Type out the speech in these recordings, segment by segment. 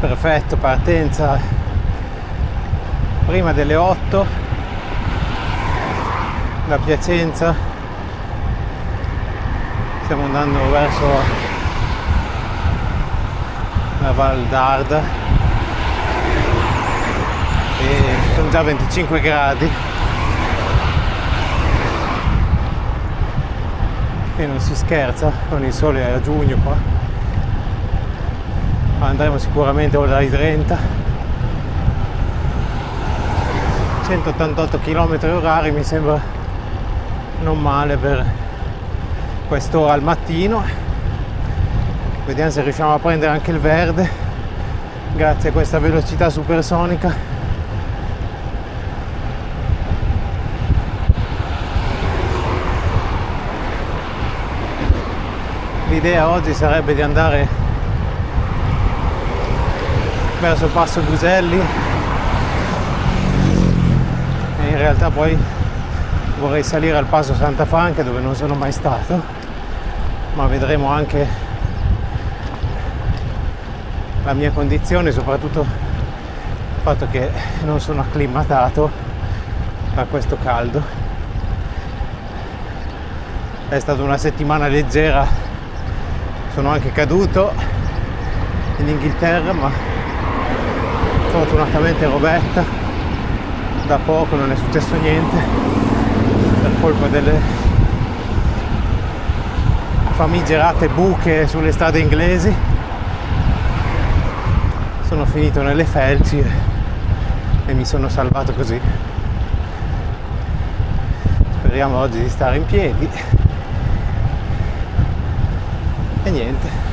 Perfetto, partenza prima delle 8 da Piacenza. Stiamo andando verso la Val d'Arda e sono già 25 gradi e non si scherza con il sole a giugno qua. Andremo sicuramente oltre i 30. 188 km/h mi sembra non male per quest'ora al mattino. Vediamo se riusciamo a prendere anche il verde grazie a questa velocità supersonica. L'idea oggi sarebbe di andare verso il passo Buselli e in realtà poi vorrei salire al passo Santa Franca dove non sono mai stato, ma vedremo anche la mia condizione, soprattutto il fatto che non sono acclimatato a questo caldo. È stata una settimana leggera, sono anche caduto in Inghilterra, ma fortunatamente robetta, da poco non è successo niente per colpa delle famigerate buche sulle strade inglesi. Sono finito nelle felci e mi sono salvato così. Speriamo oggi di stare in piedi e niente.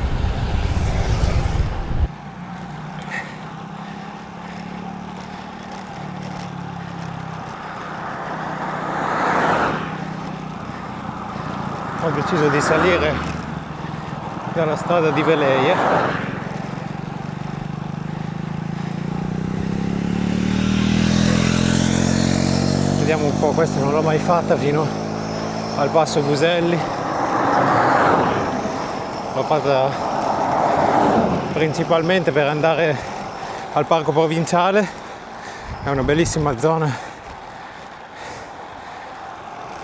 Ho deciso di salire dalla strada di Veleia. Vediamo un po', questa non l'ho mai fatta fino al passo Buselli. L'ho fatta principalmente per andare al parco provinciale, è una bellissima zona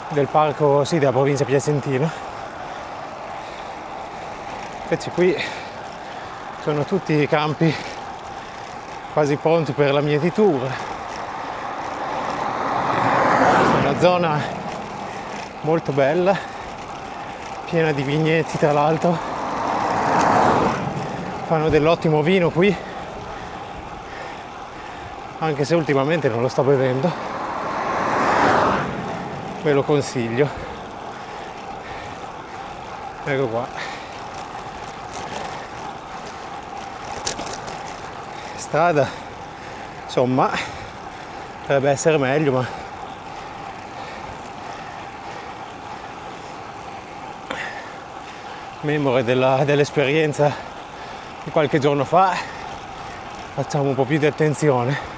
del parco, sì, della provincia piacentina. Invece qui sono tutti i campi quasi pronti per la mietitura. Questa è una zona molto bella, piena di vigneti, tra l'altro fanno dell'ottimo vino qui, anche se ultimamente non lo sto bevendo. Ve lo consiglio. Ecco qua. Strada, insomma, dovrebbe essere meglio, ma memore dell'esperienza di qualche giorno fa, facciamo un po' più di attenzione.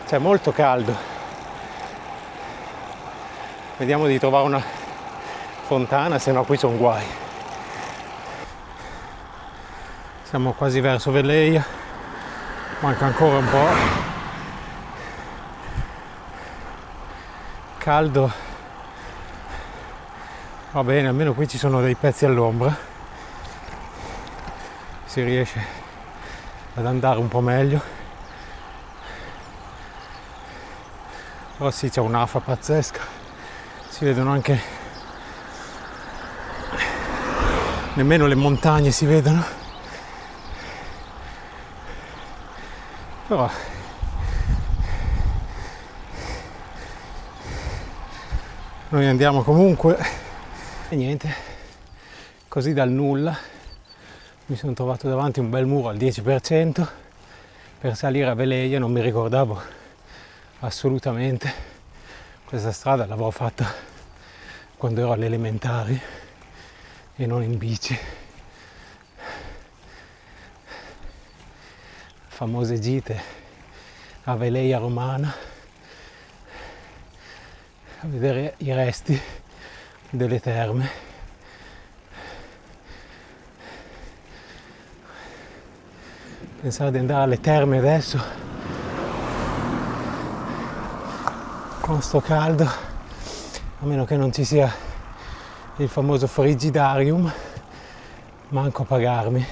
C'è molto caldo. Vediamo di trovare una fontana, se no qui sono guai. Siamo quasi verso Veleia, manca ancora un po'. Caldo. Va bene, almeno qui ci sono dei pezzi all'ombra. Si riesce ad andare un po' meglio. Però sì, c'è un'afa pazzesca, si vedono anche, nemmeno le montagne si vedono, però noi andiamo comunque. E niente, così dal nulla mi sono trovato davanti un bel muro al 10% per salire a Veleia. Non mi ricordavo assolutamente questa strada, l'avrò fatta quando ero alle elementari e non in bici. Famose gite a Veleia Romana a vedere i resti delle terme. Pensare di andare alle terme adesso con sto caldo, a meno che non ci sia il famoso frigidarium, manco a pagarmi.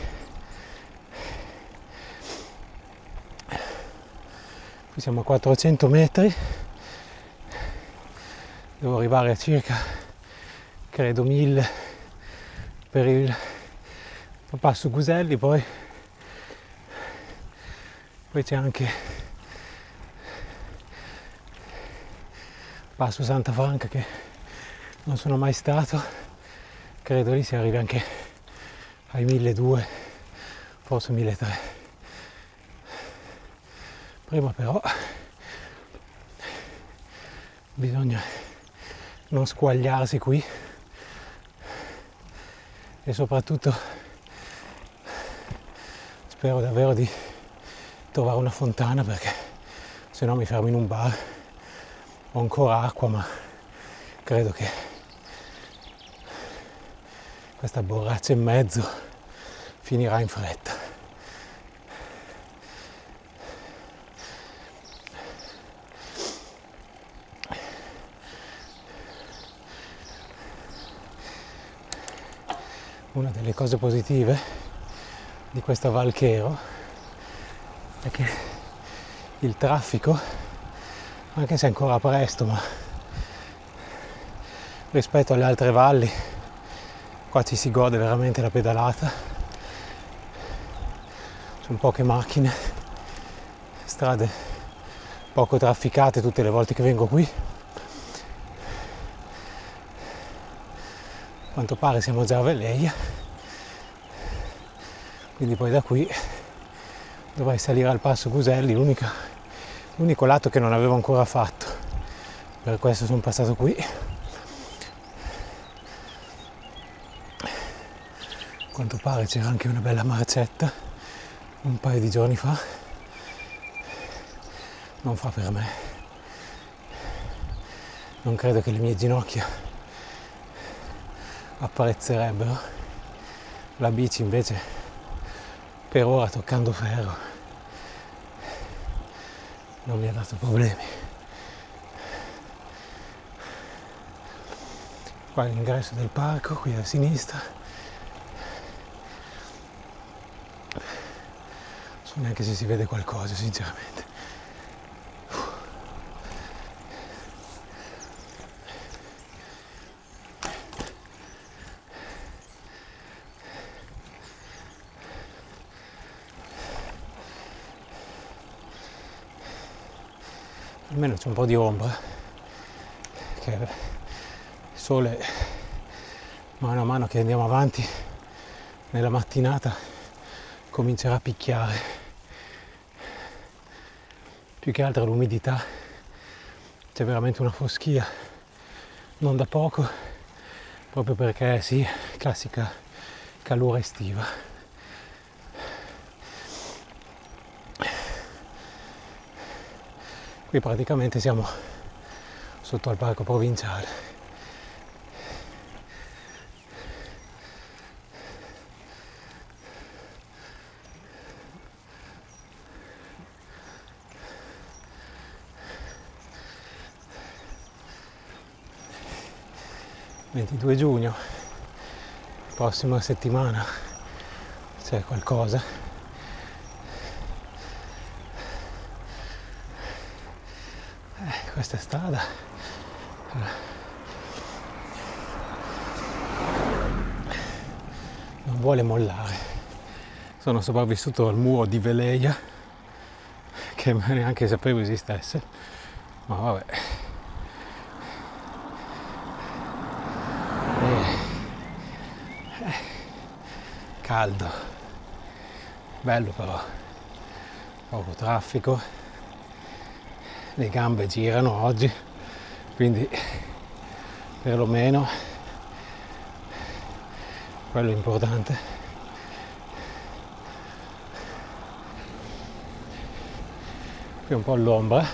Qui siamo a 400 metri, devo arrivare a circa, credo, 1000 per il passo Guselli, poi c'è anche passo Santa Franca che non sono mai stato, credo lì si arrivi anche ai 1200, forse 1300. Prima però bisogna non squagliarsi qui e soprattutto spero davvero di trovare una fontana, perché se no mi fermo in un bar. Ho ancora acqua, ma credo che questa borraccia e mezzo finirà in fretta. Una delle cose positive di questa Val Chero è che il traffico, anche se è ancora presto, ma rispetto alle altre valli qua ci si gode veramente la pedalata. Sono poche macchine, strade poco trafficate tutte le volte che vengo qui. A quanto pare siamo già a Veleia, quindi poi da qui dovrei salire al passo Guselli, l'unico lato che non avevo ancora fatto, per questo sono passato qui. A quanto pare c'era anche una bella marcetta un paio di giorni fa, non fa per me, non credo che le mie ginocchia apprezzerebbero. La bici invece per ora, toccando ferro, non mi ha dato problemi. Qua è l'ingresso del parco, qui a sinistra. Non so neanche se si vede qualcosa, sinceramente. 'Almeno c'è un po' di ombra, che il sole mano a mano che andiamo avanti nella mattinata comincerà a picchiare. Più che altro l'umidità, c'è veramente una foschia, non da poco, proprio perché sì, classica calura estiva. Qui praticamente siamo sotto al parco provinciale. Il 22 giugno, prossima settimana, c'è qualcosa. Questa strada non vuole mollare. Sono sopravvissuto al muro di Veleia, che neanche sapevo esistesse, ma vabbè. Caldo, bello però, poco traffico. Le gambe girano oggi, quindi perlomeno quello è importante. Qui un po' l'ombra,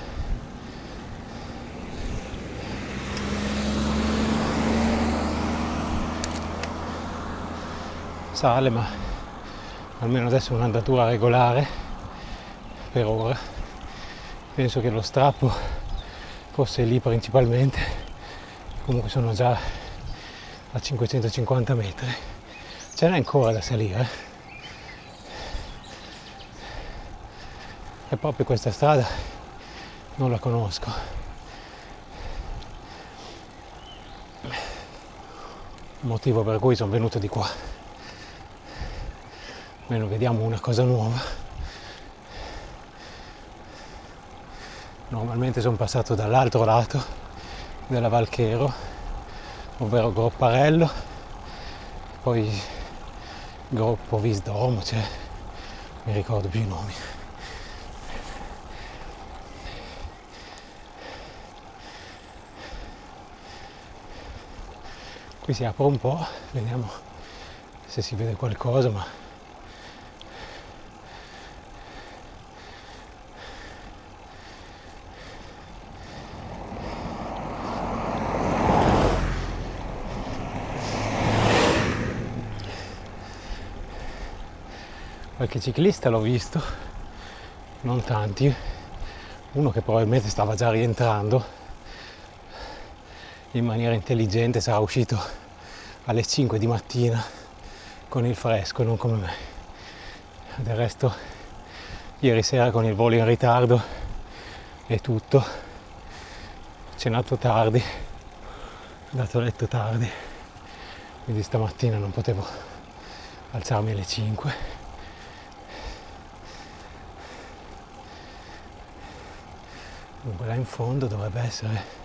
sale, ma almeno adesso è un'andatura regolare. per ora. Penso che lo strappo fosse lì principalmente, comunque sono già a 550 metri, ce n'è ancora da salire. E proprio questa strada non la conosco. Motivo per cui sono venuto di qua. Almeno vediamo una cosa nuova. Normalmente sono passato dall'altro lato della Valchero, ovvero Gropparello, poi Groppo Visdomo, cioè mi ricordo più i nomi. Qui si apre un po', vediamo se si vede qualcosa, ma qualche ciclista l'ho visto, non tanti, uno che probabilmente stava già rientrando in maniera intelligente, sarà uscito alle 5 di mattina con il fresco, non come me. Del resto ieri sera con il volo in ritardo e tutto, ho cenato tardi, andato a letto tardi, quindi stamattina non potevo alzarmi alle 5. Dunque là in fondo dovrebbe essere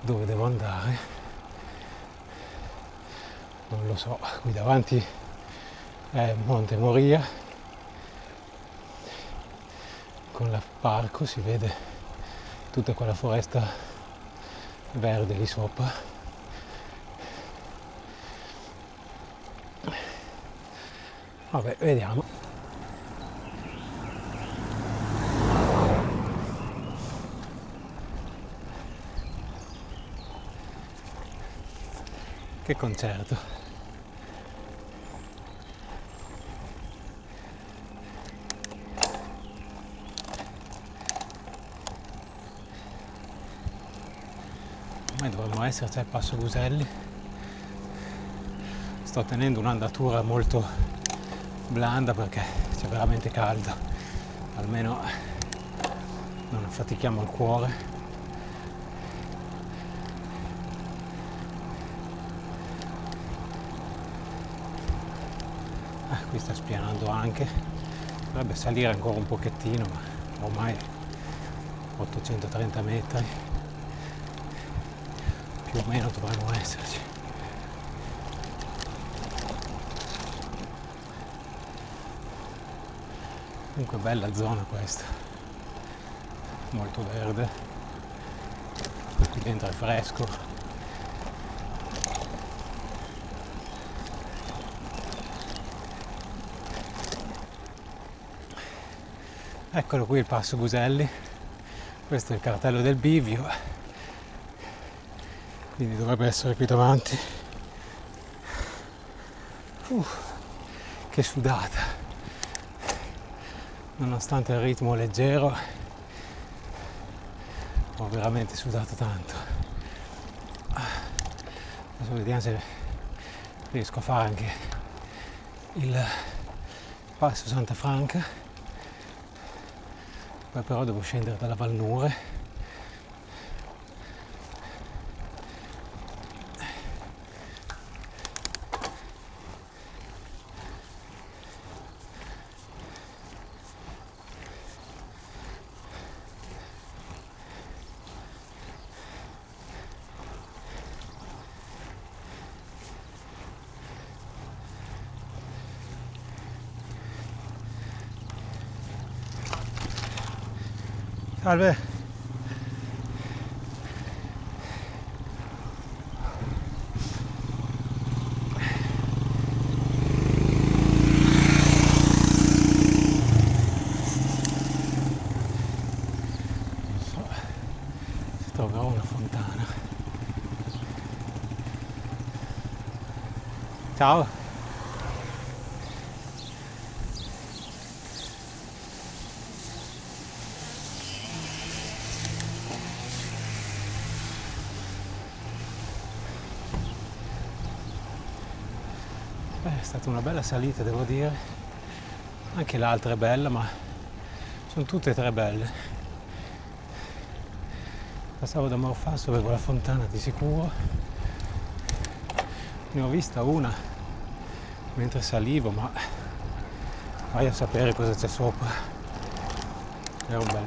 dove devo andare, non lo so. Qui davanti è Monte Moria, con il parco si vede tutta quella foresta verde lì sopra. Vabbè, vediamo. Che concerto! Ormai dovremmo esserci al Passo Buselli. Sto tenendo un'andatura molto blanda perché c'è veramente caldo, almeno non affatichiamo il cuore. Qui sta spianando anche, dovrebbe salire ancora un pochettino, ma ormai 830 metri più o meno dovremmo esserci. Comunque bella zona questa, molto verde, qui dentro è fresco. Eccolo qui il Passo Buselli, questo è il cartello del bivio, quindi dovrebbe essere qui davanti. Che sudata, nonostante il ritmo leggero ho veramente sudato tanto. Adesso vediamo se riesco a fare anche il Passo Santa Franca. Poi però devo scendere dalla Valnure. Salve! Non so se troverò una fontana. Ciao! È stata una bella salita, devo dire. Anche l'altra è bella, ma sono tutte e tre belle. Passavo da Morfasso, avevo la fontana di sicuro. Ne ho vista una mentre salivo, ma vai a sapere cosa c'è sopra. Era un bel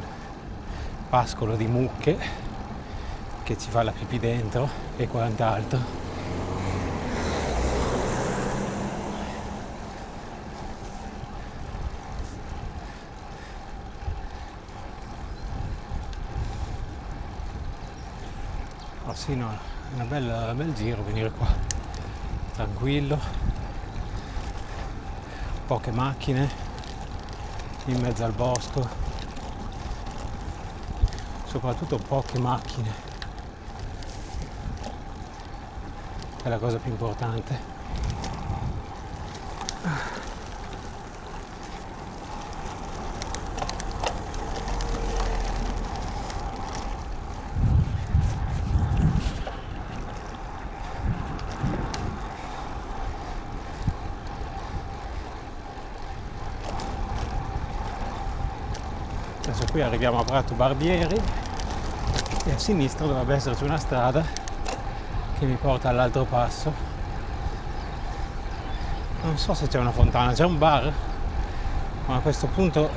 pascolo di mucche che ci fa la pipì dentro e quant'altro. Oh sì, no, è un bel giro venire qua, tranquillo, poche macchine, in mezzo al bosco, soprattutto poche macchine, è la cosa più importante. Adesso qui arriviamo a Prato Barbieri e a sinistra dovrebbe esserci una strada che mi porta all'altro passo. Non so se c'è una fontana, c'è un bar, ma a questo punto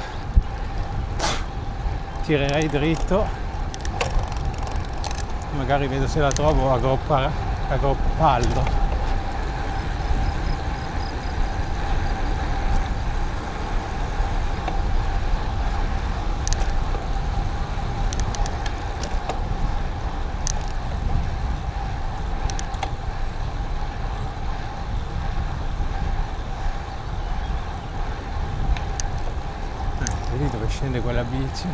tirerei dritto, magari vedo se la trovo a Groppaldo. Vedi dove scende quella bici?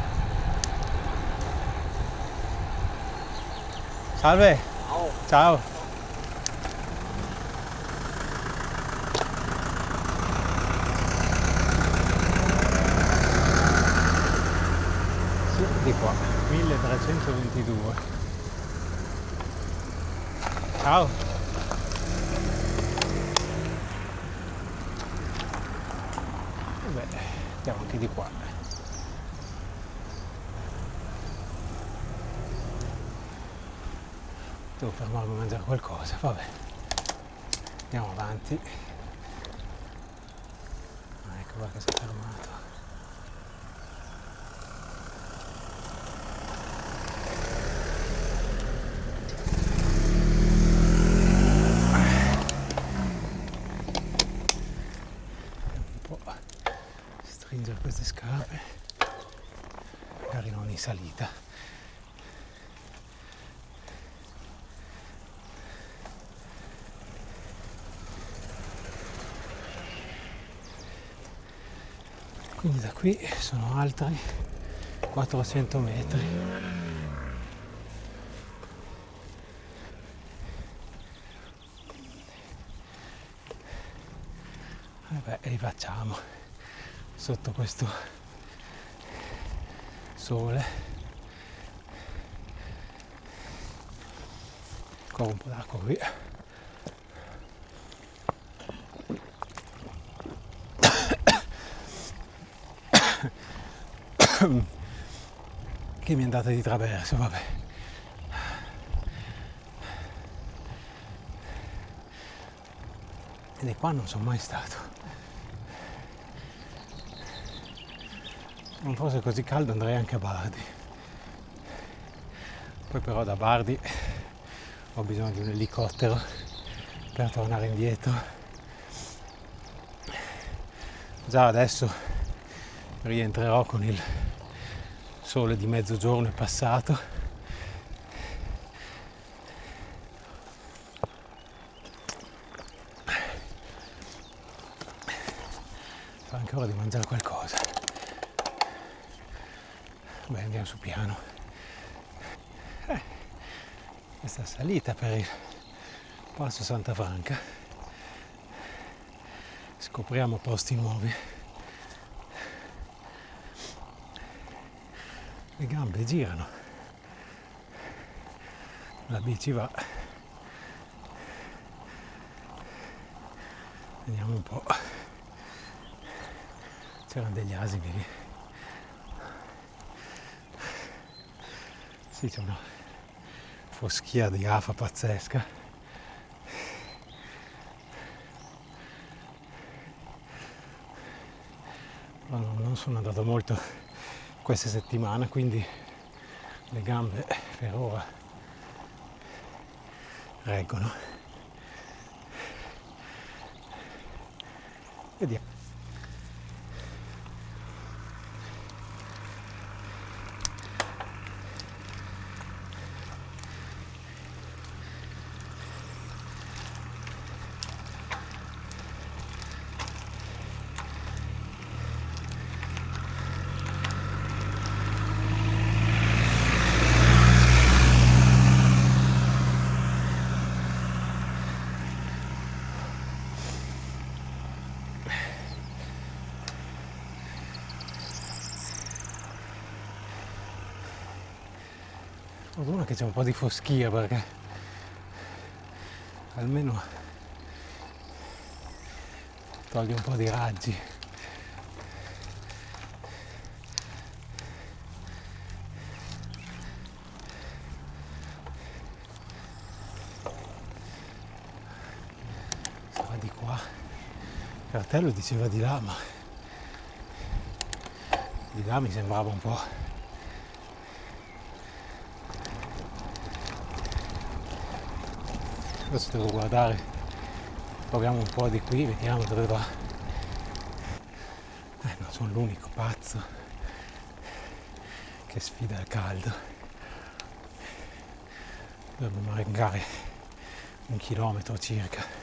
Salve! Ciao! Ciao! Sì, di qua, 1322. Ciao! Vabbè, andiamo anche di qua. Devo fermarmi a mangiare qualcosa, vabbè. Andiamo avanti. Ecco qua che si è fermato. Un po' stringere queste scarpe, magari non in salita. Quindi da qui sono altri 400 metri. E li facciamo sotto questo sole. Ancora un po' d'acqua qui. Che mi è andata di traverso, vabbè. E qua non sono mai stato. Se non fosse così caldo andrei anche a Bardi. Poi però da Bardi ho bisogno di un elicottero per tornare indietro. Già adesso rientrerò con il sole di mezzogiorno è passato. Fa anche ora di mangiare qualcosa. Beh, andiamo su piano. Questa salita per il passo Santa Franca. Scopriamo posti nuovi. Le gambe girano, la bici va Vediamo un po'. C'erano degli asini lì. Sì, c'è una foschia di afa pazzesca. Ma non sono andato molto questa settimana, quindi le gambe per ora reggono. Vediamo. Fortuna che c'è un po' di foschia, perché almeno toglie un po' di raggi. Si va di qua. Il cartello diceva di là, ma di là mi sembrava un po'. Adesso devo guardare, proviamo un po' di qui, vediamo dove va. Non sono l'unico pazzo che sfida il caldo. Dobbiamo arengare 1 chilometro circa.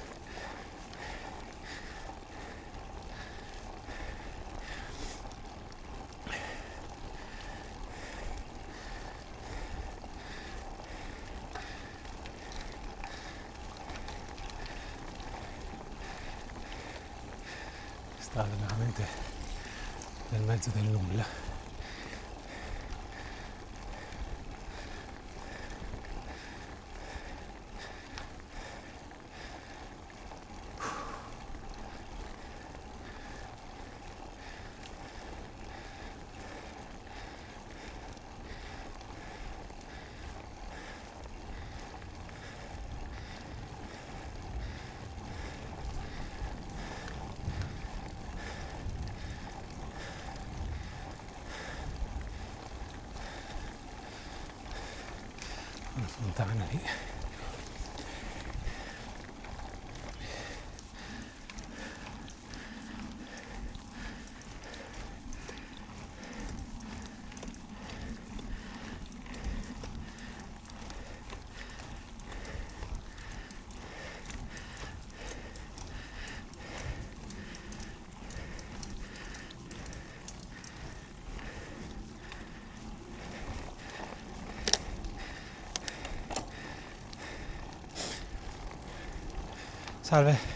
Strada veramente nel mezzo del nulla. Una fontana lì. Salve.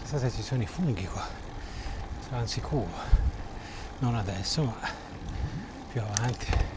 Chissà se ci sono i funghi qua, saranno sicuro, non adesso ma più avanti.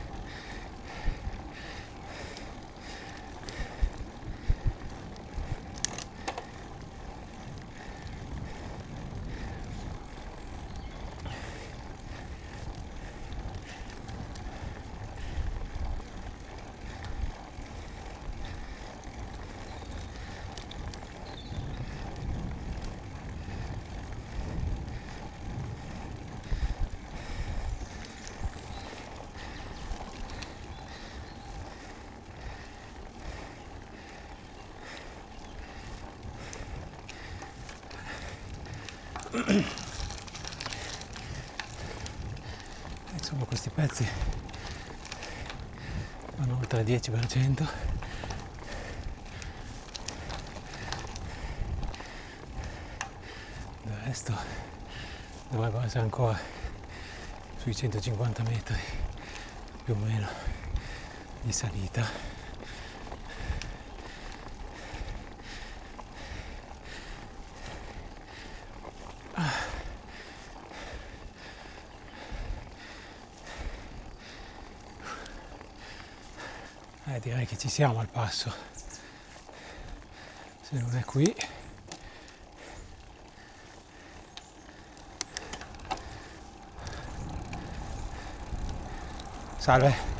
Insomma questi pezzi vanno oltre il 10%. Il resto dovrebbero essere ancora sui 150 metri più o meno di salita. Direi che ci siamo al passo, se non è qui. Salve.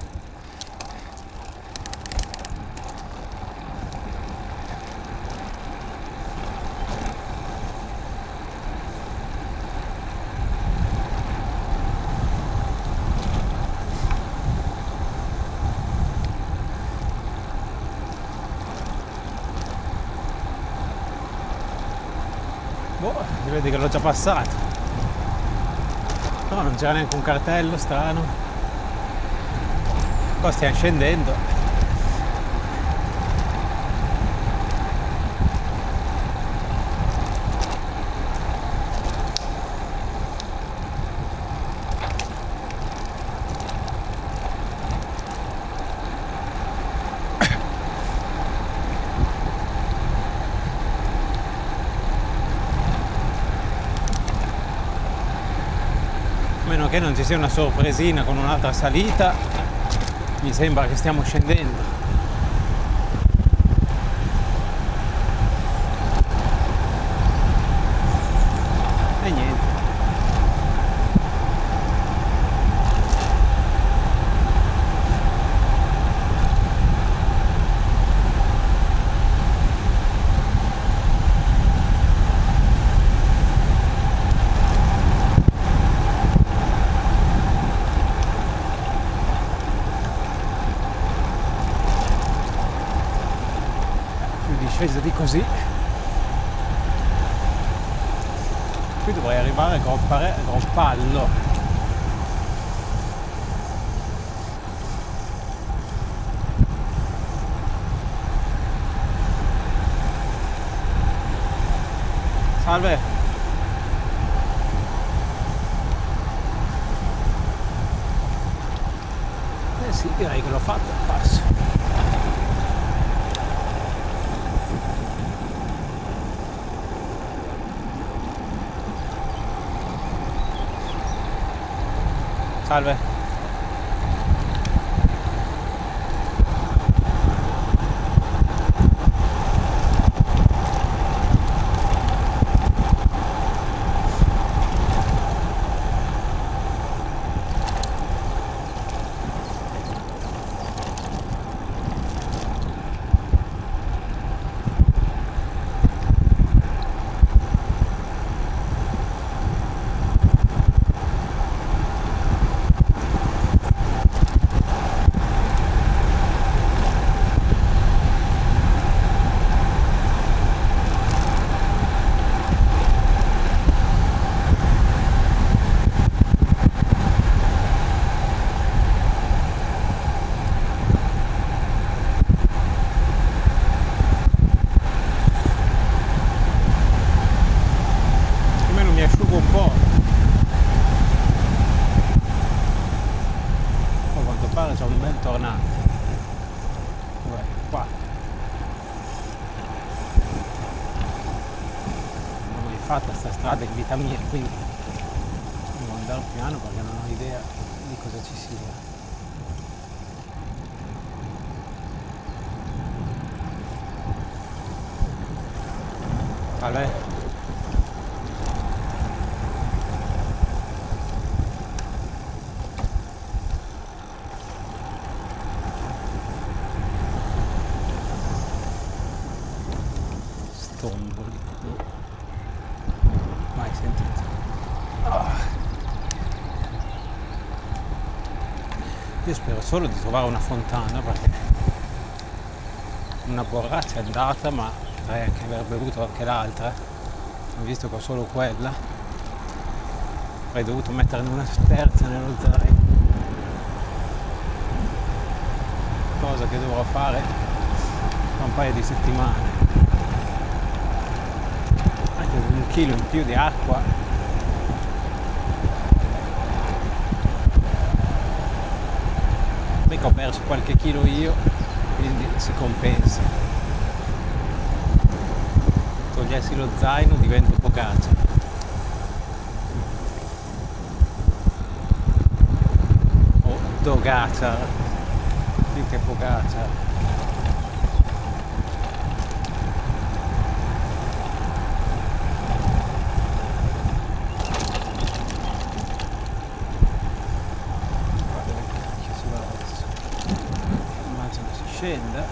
Si vede che l'ho già passato, no, non c'era neanche un cartello strano. Qua stiamo scendendo. A meno che non ci sia una sorpresina con un'altra salita, mi sembra che stiamo scendendo. E niente. Scesa di così, qui dovrei arrivare a Groppallo. Salve. Sì, direi che l'ho fatto il passo. Salve. C'è un bel tornado. Qua non ho mai fatta sta strada in vita mia, quindi devo andare piano perché non ho idea di cosa ci sia. Vale. Tomboli, mai sentito. Io spero solo di trovare una fontana perché una borraccia è andata, ma potrei anche aver bevuto anche l'altra. Ho visto che ho solo quella, avrei dovuto metterne una terza nello zaino, cosa che dovrò fare tra un paio di settimane. Un chilo in più di acqua ho perso qualche chilo io, quindi si compensa. Togliessi lo zaino divento Pogacar. O Dogacar, più che Pogacar. Scende,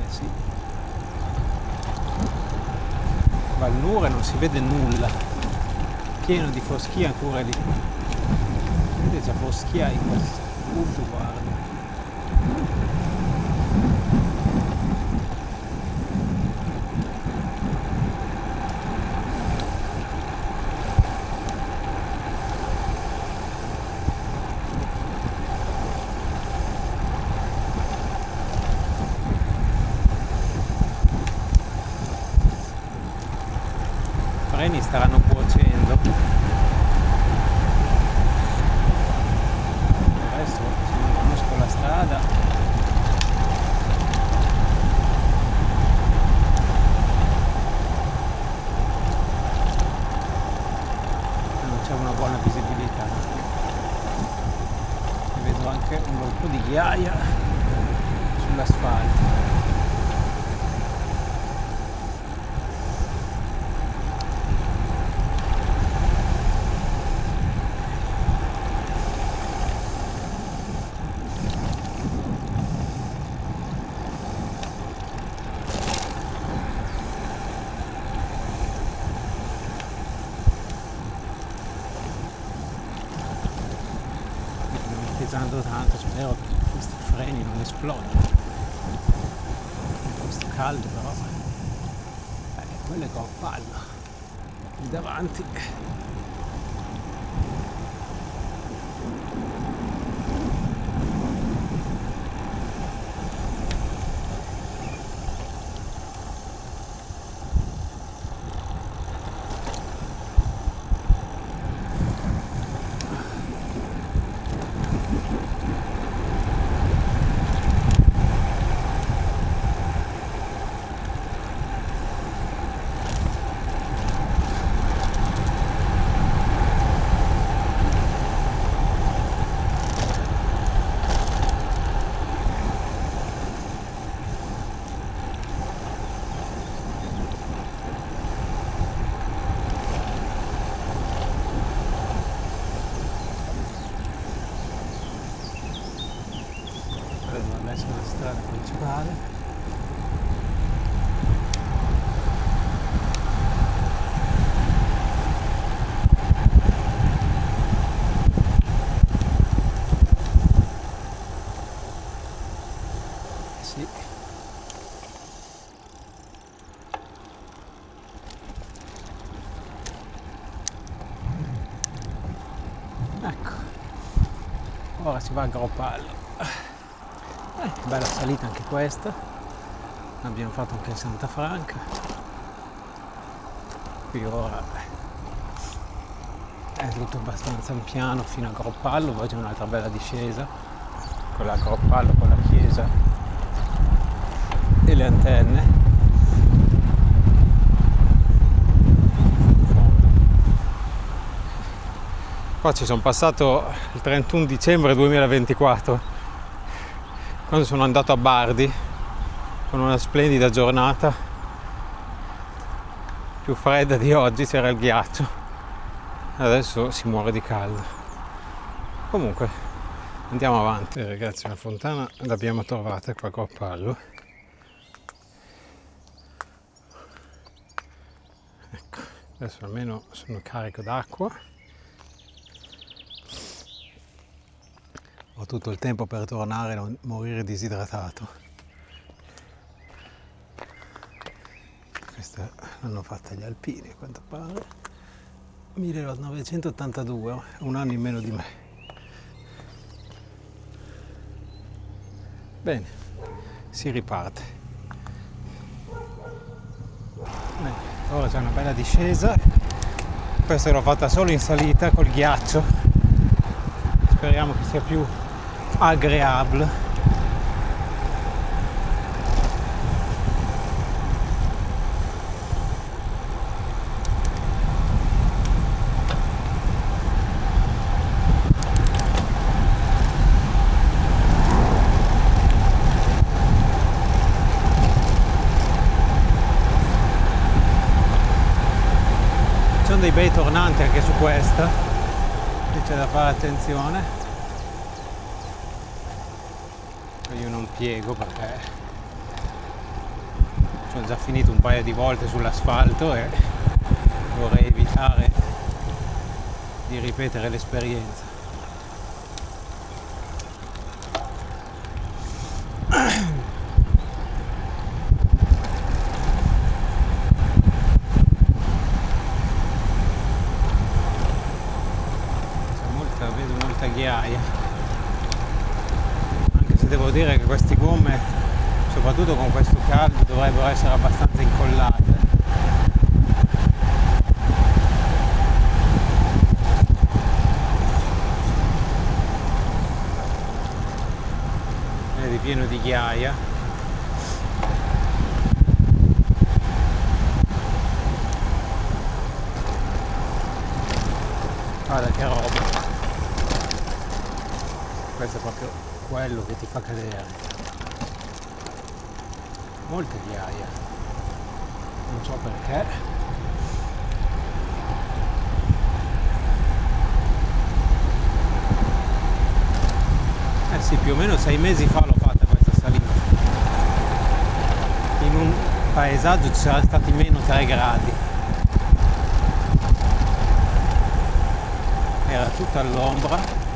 sì, Valnure non si vede nulla, pieno di foschia ancora lì, vedete c'è foschia in questo punto, guarda. I freni staranno cuocendo. Adesso se non conosco la strada non c'è una buona visibilità e vedo anche un bel po' di ghiaia sull'asfalto. Pesando tanto, spero che questi freni non esplodano in questo caldo, però quello è Groppallo lì davanti. Adesso la strada principale. Sì. Ecco, ora si va a Groppallo. Bella salita anche questa, abbiamo fatto anche il Santa Franca, qui ora è tutto abbastanza piano fino a Groppallo, poi c'è un'altra bella discesa con la Groppallo, con la chiesa e le antenne. Qua ci sono passato il 31 dicembre 2024 quando sono andato a Bardi con una splendida giornata, più fredda di oggi, c'era il ghiaccio, adesso si muore di caldo. Comunque andiamo avanti. Ragazzi, la fontana l'abbiamo trovata qua a Groppallo. Ecco, adesso almeno sono carico d'acqua, ho tutto il tempo per tornare e non morire disidratato. Questa l'hanno fatta gli alpini a quanto pare, 1982, un anno in meno di me. Bene, si riparte. Bene, ora c'è una bella discesa questa l'ho fatta solo in salita col ghiaccio, speriamo che sia più agréable. Dei bei tornanti anche su questa, qui c'è da fare attenzione. Io non piego perché ci ho già finito un paio di volte sull'asfalto e vorrei evitare di ripetere l'esperienza. Vedo molta ghiaia, anche se devo dire che queste gomme, soprattutto con questo caldo, dovrebbero essere abbastanza incollate. Vedi, pieno di ghiaia. Guarda che roba. Questo è proprio quello che ti fa cadere. Molte ghiaie, non so perché. Eh sì, più o meno 6 mesi fa l'ho fatta questa salita. In un paesaggio ci saranno stati meno 3 gradi. Era tutta all'ombra.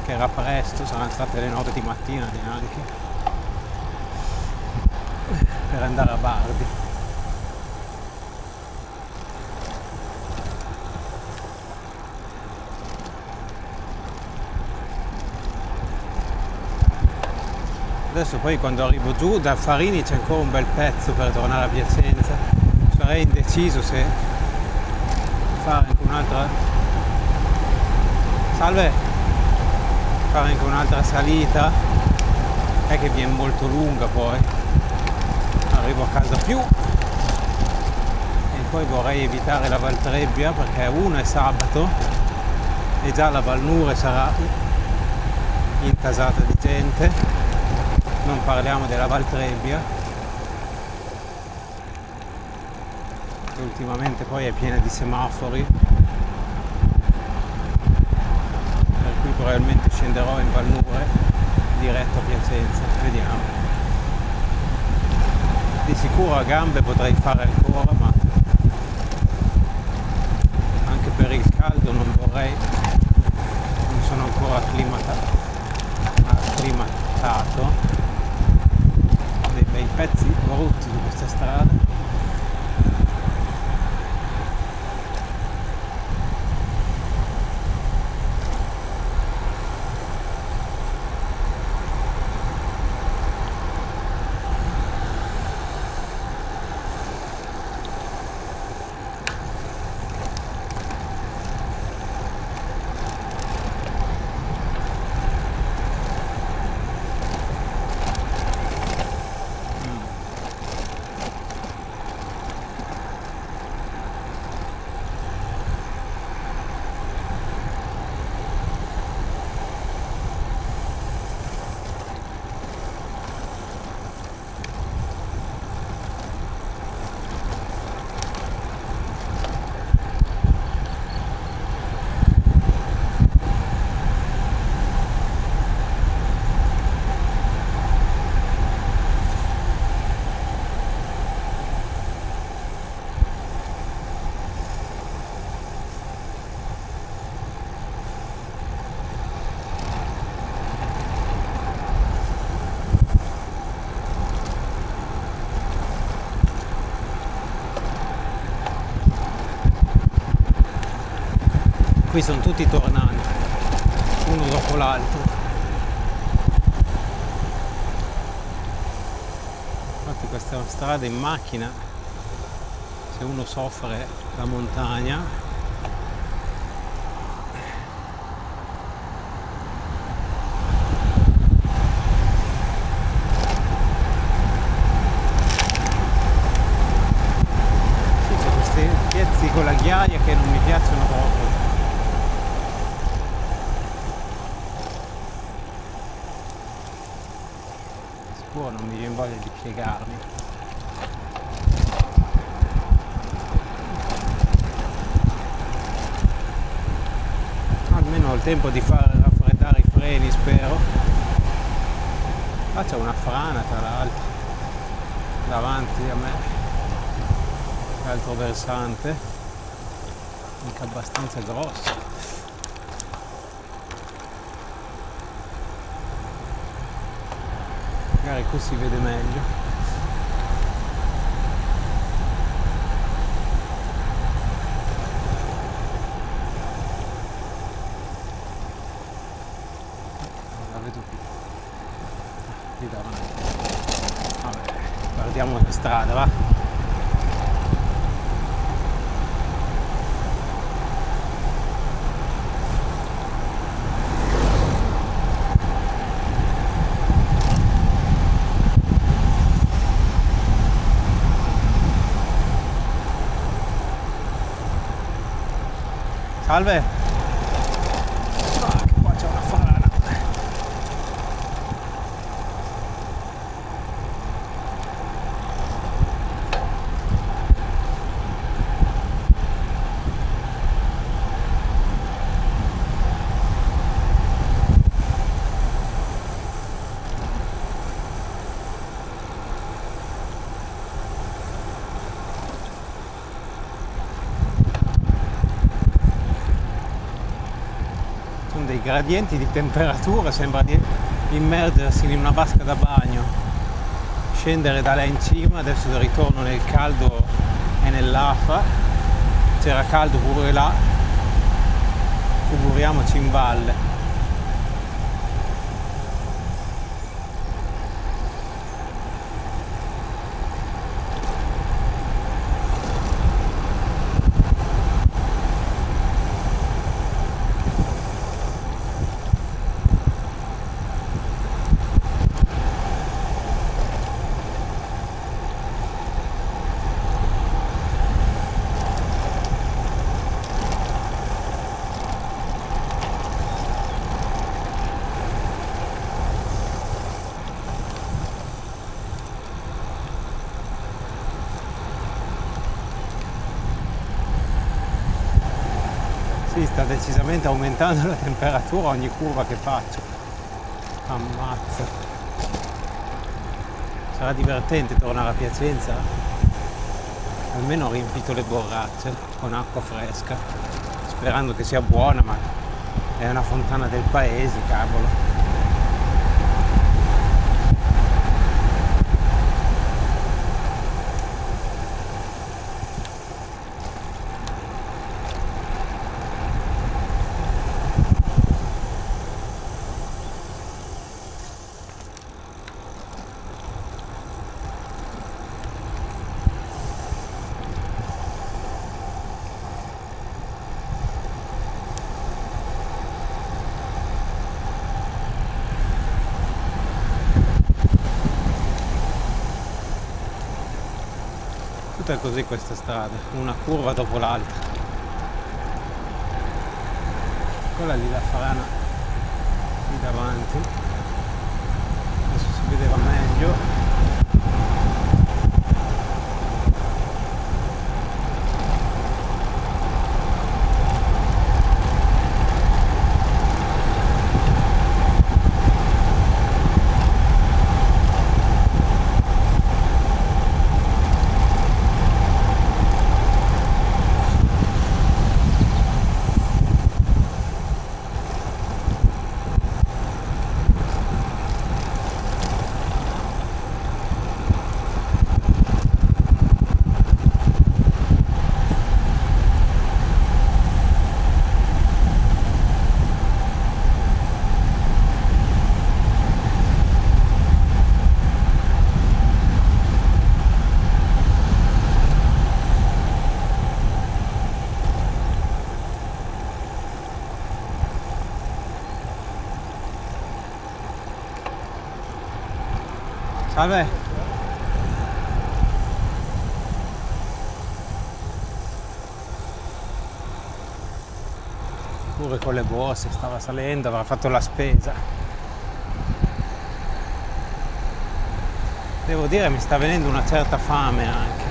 Era presto, saranno state le 9 di mattina neanche, per andare a Bardi. Adesso poi quando arrivo giù da Farini c'è ancora un bel pezzo per tornare a Piacenza, sarei indeciso se fare anche un'altra... Salve! Fare anche un'altra salita, è che viene molto lunga, poi arrivo a casa più e poi vorrei evitare la Valtrebbia perché uno è sabato e già la Valnure sarà intasata di gente, non parliamo della Valtrebbia che ultimamente poi è piena di semafori. Probabilmente scenderò in Valnure diretto a Piacenza, vediamo. Di sicuro a gambe potrei fare ancora, ma anche per il caldo non vorrei, non sono ancora acclimatato. Dei bei pezzi brutti di questa strada. Qui sono tutti tornanti, uno dopo l'altro. Infatti questa strada in macchina, se uno soffre la montagna, temperatura non mi viene voglia di piegarmi. Almeno ho il tempo di far raffreddare i freni, spero. Qua c'è una frana tra l'altro davanti a me, l'altro versante, anche abbastanza grosso. Magari qui si vede meglio. Non la vedo più. Lì davanti. Vabbè, guardiamo la strada, va? Salve! Ah, che qua c'è una frana! Dei gradienti di temperatura, sembra di immergersi in una vasca da bagno, scendere da là in cima, adesso ritorno nel caldo e nell'afa, c'era caldo pure là, figuriamoci in valle. Sì, sta decisamente aumentando la temperatura ogni curva che faccio. Ammazza. Sarà divertente tornare a Piacenza. Almeno ho riempito le borracce con acqua fresca, sperando che sia buona, ma è una fontana del paese, cavolo. Tutta così questa strada, una curva dopo l'altra. Quella lì la frana lì davanti, adesso si vedeva meglio. Salve! Pure con le borse stava salendo, avrà fatto la spesa. devo dire mi sta venendo una certa fame anche,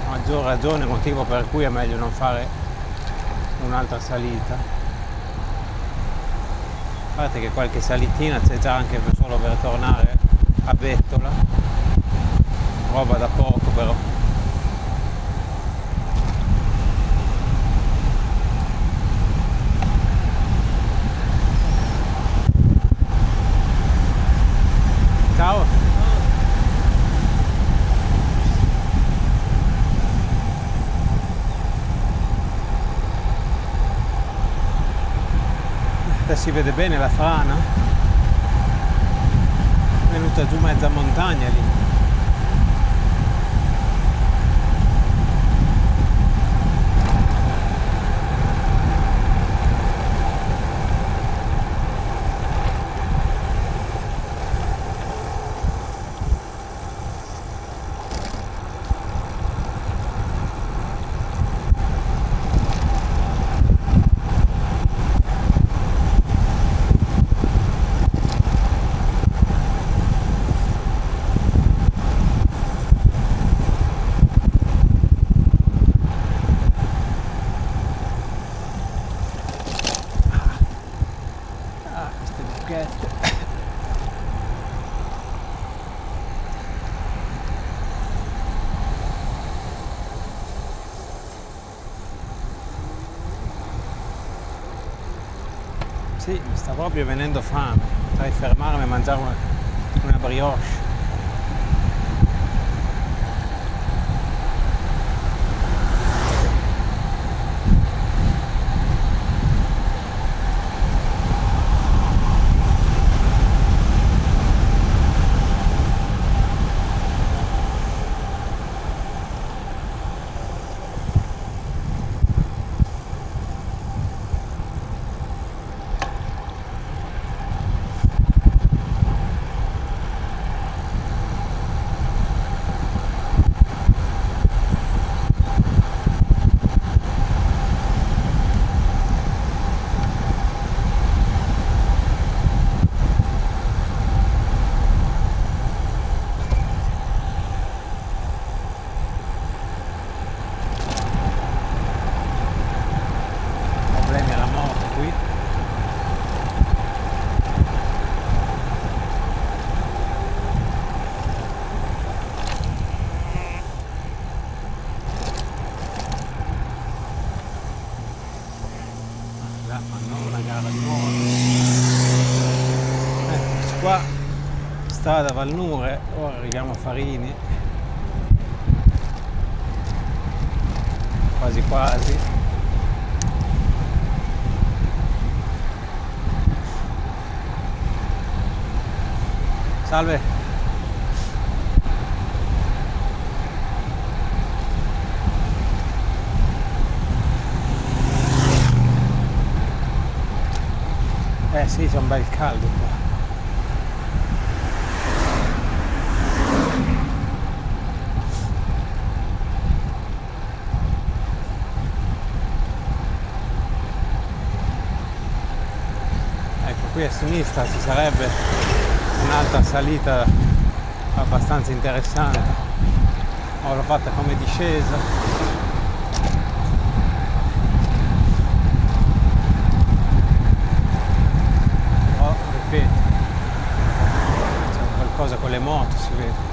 a maggior ragione, motivo per cui è meglio non fare un'altra salita, a parte che qualche salitina c'è già anche solo per tornare a Bettola, roba da poco però. Ciao. Si vede bene la frana, è venuta giù mezza montagna lì. Sì, mi sta proprio venendo fame, potrei fermarmi e mangiare una brioche. Qua strada Valnure, ora arriviamo a Farini, quasi quasi. Salve. Sì, c'è un bel caldo qua. Qui a sinistra ci sarebbe un'altra salita abbastanza interessante, l'ho fatta come discesa, però ripeto, c'è qualcosa con le moto, si vede.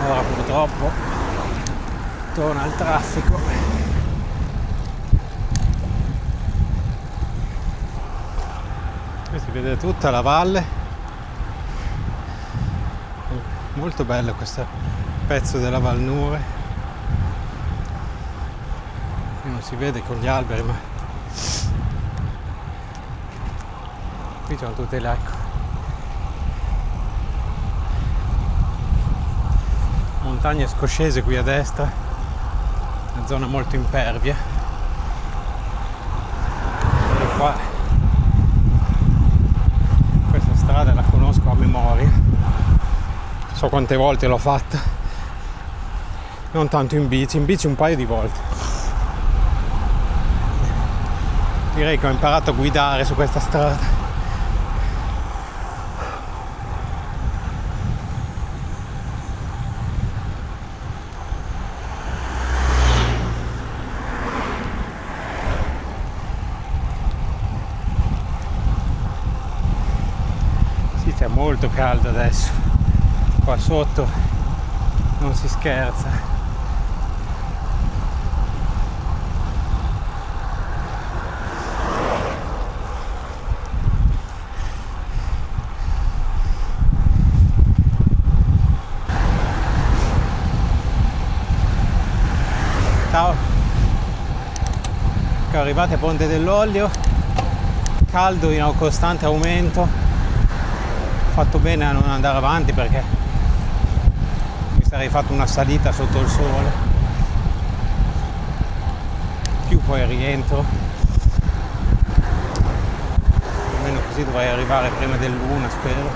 Ora purtroppo torna il traffico. Qui si vede tutta la valle, molto bello questo pezzo della Valnure, qui non si vede con gli alberi, ma qui c'è tutte le, montagne scoscese qui a destra, una zona molto impervia. E qua questa strada la conosco a memoria, so quante volte l'ho fatta, non tanto in bici un paio di volte. Direi che ho imparato a guidare su questa strada. C'è molto caldo adesso, qua sotto non si scherza. Ciao, ecco, arrivate a Ponte dell'Olio, caldo in costante aumento. Fatto bene a non andare avanti perché mi sarei fatto una salita sotto il sole, più poi rientro, almeno così dovrei arrivare prima dell'una, spero.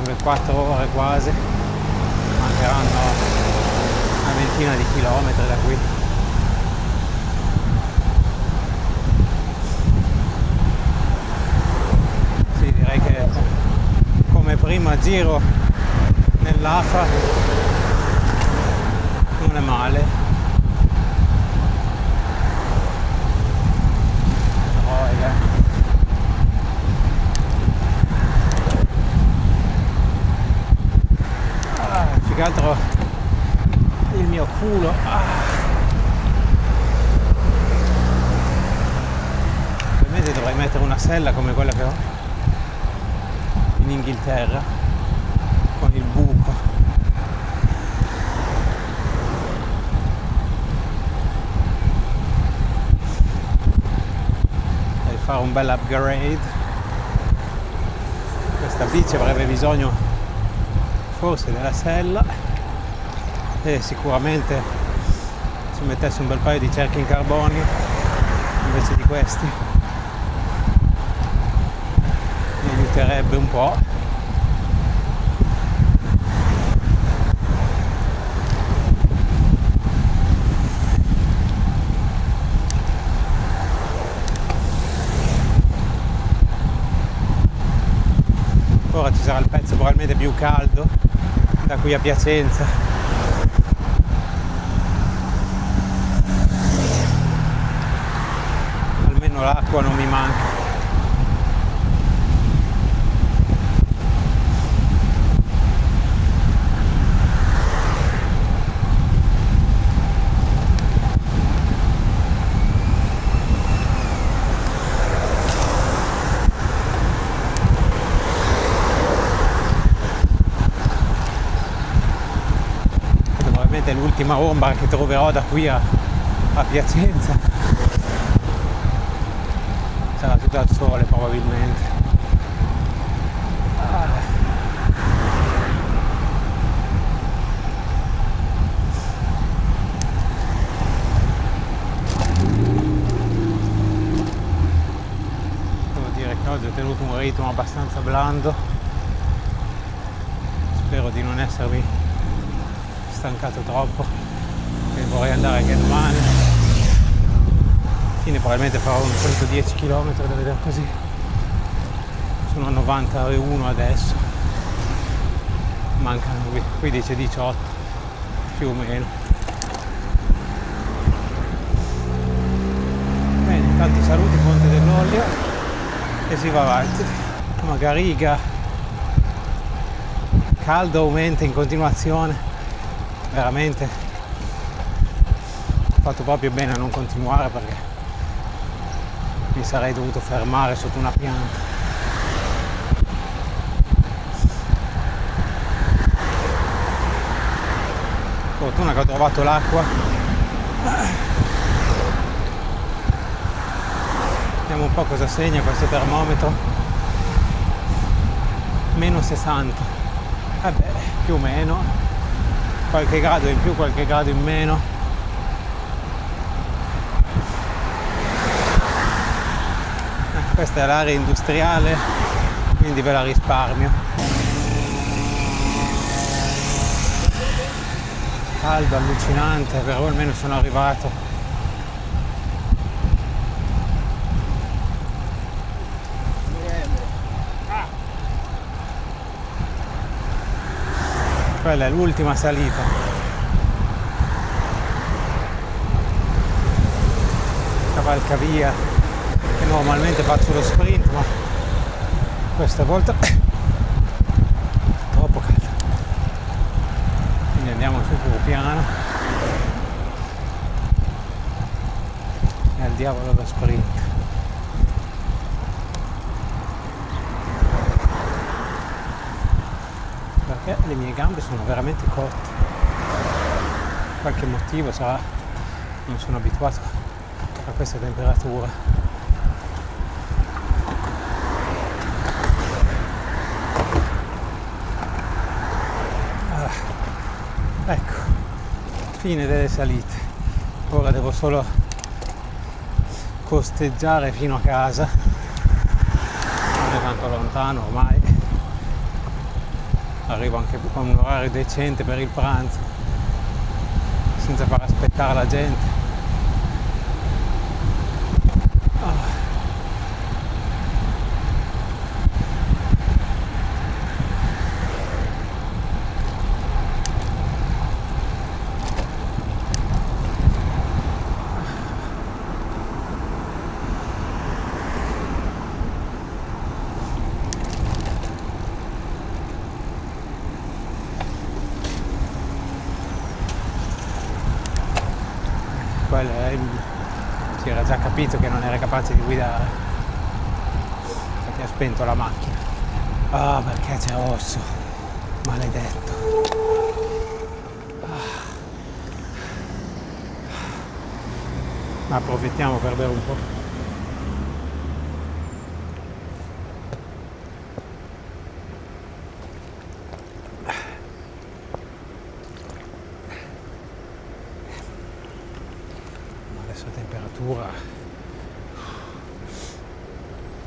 Sulle 4 ore quasi, mancheranno una ventina di chilometri da qui. Direi che come prima giro nell'Afra non è male. Più che altro il mio culo. Ovviamente dovrei mettere una sella come quella che ho in Inghilterra con il buco. Devi fare un bel upgrade. Questa bici avrebbe bisogno forse della sella e sicuramente se mettessi un bel paio di cerchi in carbonio invece di questi mi aiuterebbe un po'. Ora ci sarà il pezzo probabilmente più caldo da qui a Piacenza. Almeno l'acqua non mi manca. È l'ultima ombra che troverò da qui a Piacenza, sarà tutto al sole probabilmente. Devo dire che oggi ho tenuto un ritmo abbastanza blando, spero di non essermi stancato troppo, che vorrei andare anche domani. Alla fine probabilmente farò un 110 km da vedere così. Sono a 91 adesso, mancano qui dice 18 più o meno. Bene, intanto saluti Ponte dell'Olio e si va avanti. Magariga, caldo aumenta in continuazione. Veramente ho fatto proprio bene a non continuare perché mi sarei dovuto fermare sotto una pianta. Fortuna che ho trovato l'acqua. Vediamo un po' cosa segna questo termometro. meno 60, vabbè, più o meno, qualche grado in più, qualche grado in meno. Questa è l'area industriale, quindi ve la risparmio. Caldo, allucinante, però almeno sono arrivato. Quella è l'ultima salita. Cavalcavia, che normalmente faccio lo sprint, ma questa volta è troppo caldo. Quindi andiamo su più piano e al diavolo lo sprint. Perché le mie gambe sono veramente corte. Qualche motivo sarà, non sono abituato a questa temperatura. Ecco, fine delle salite. Ora devo solo costeggiare fino a casa, non è tanto lontano ormai. Arrivo anche con un orario decente per il pranzo, senza far aspettare la gente. Si era già capito che non era capace di guidare, perché ha spento la macchina. Perché c'è rosso, maledetto. Ma approfittiamo per bere un po'. Temperatura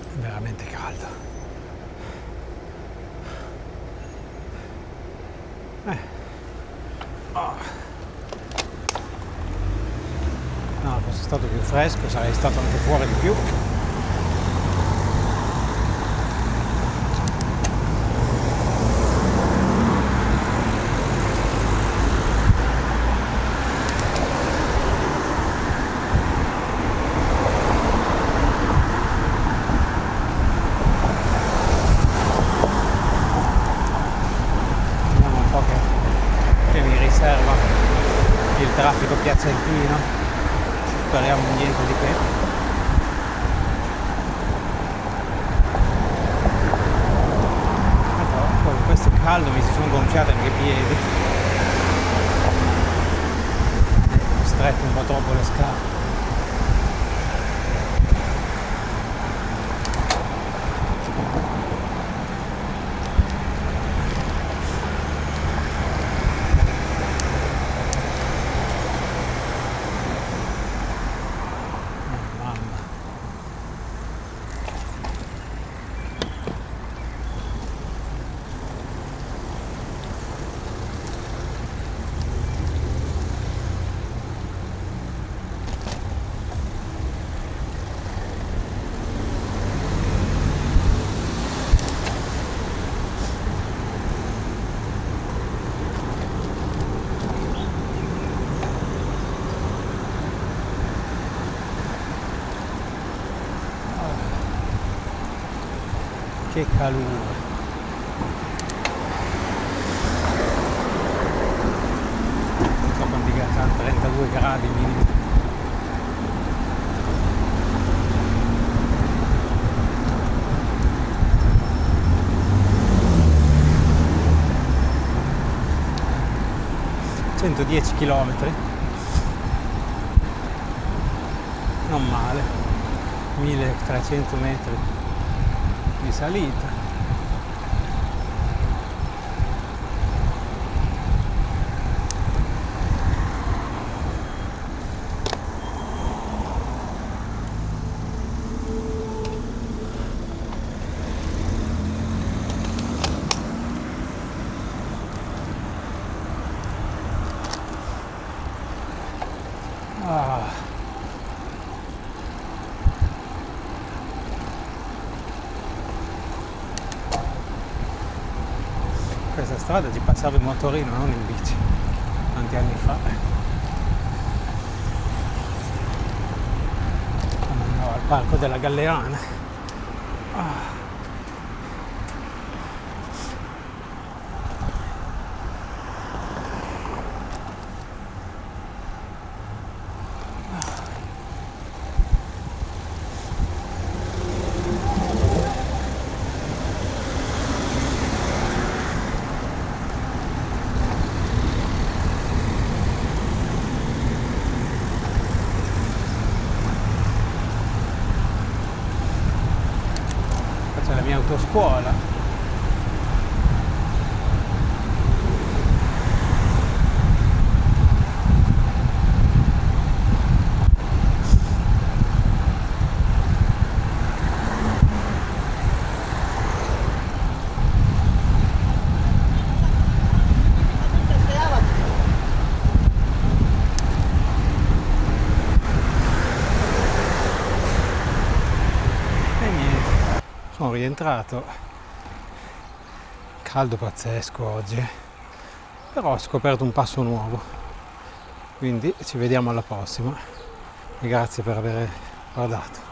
è veramente caldo. No, fosse stato più fresco sarei stato anche fuori di più. Il traffico piazzentino, speriamo niente di che. Con questo caldo mi si sono gonfiati anche i piedi, ho stretto un po' troppo le scarpe. Che calore! Non so quanti gradi, 32 gradi minimo. ...110 chilometri, non male, 1300 metri di salita. questa strada ci passavo in motorino, non in bici, tanti anni fa. Quando andavo al parco della Galleana. C'è la mia autoscuola. E niente, sono rientrato. Caldo pazzesco oggi, però ho scoperto un passo nuovo, quindi ci vediamo alla prossima e grazie per aver guardato.